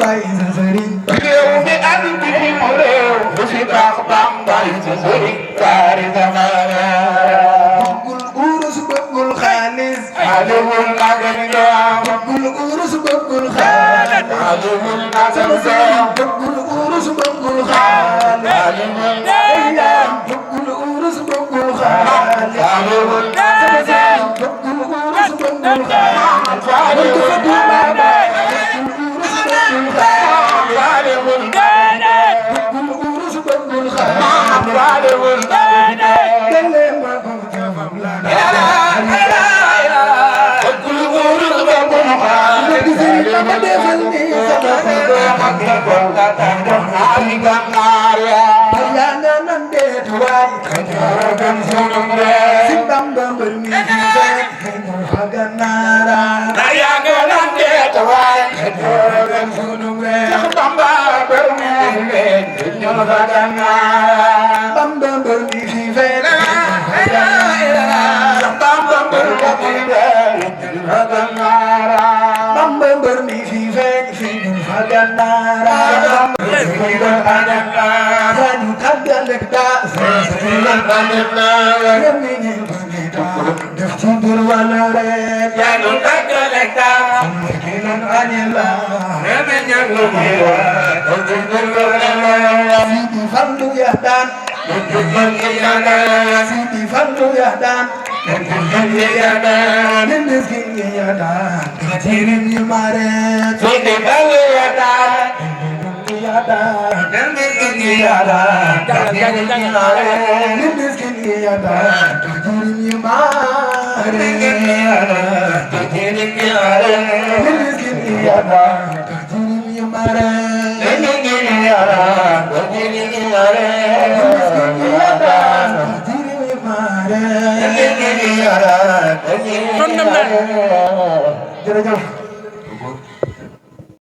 bàmbaay sa sëriñ réew mi ak bitim réew bu fi baax bàmbaay sa sëriñ kaari zamana bëggul urus bëggul xaalis alimul magan doom bëggul urus bëggul xaalis alimul magan doom bëggul urus bëggul xaalis alimul magan doom bëggul urus bëggul xaalis alimul magan doom bëggul urus bëggul xaalis alimul magan doom alimul urus bëggul xaalis alimul delle ma ko jafam la bëggul urus bëggul xaalis sëriñ la ma defal ni sama yaa nga nan deet waay si Bamba mbër mi fi fekk fa gannaara Bamba mbër mi fi fekk Bamba mbër mi fi fekk fa gannaara ñu tàggalek daa yemi ñi bëggi daa def ci bir wala rek kinan añela Sidi Fallu ya daan Sidi Fallu ya daan nin miskin ya daan jirim yi mare ya daan nin miskin ya daan jirim yi mare jërëjëf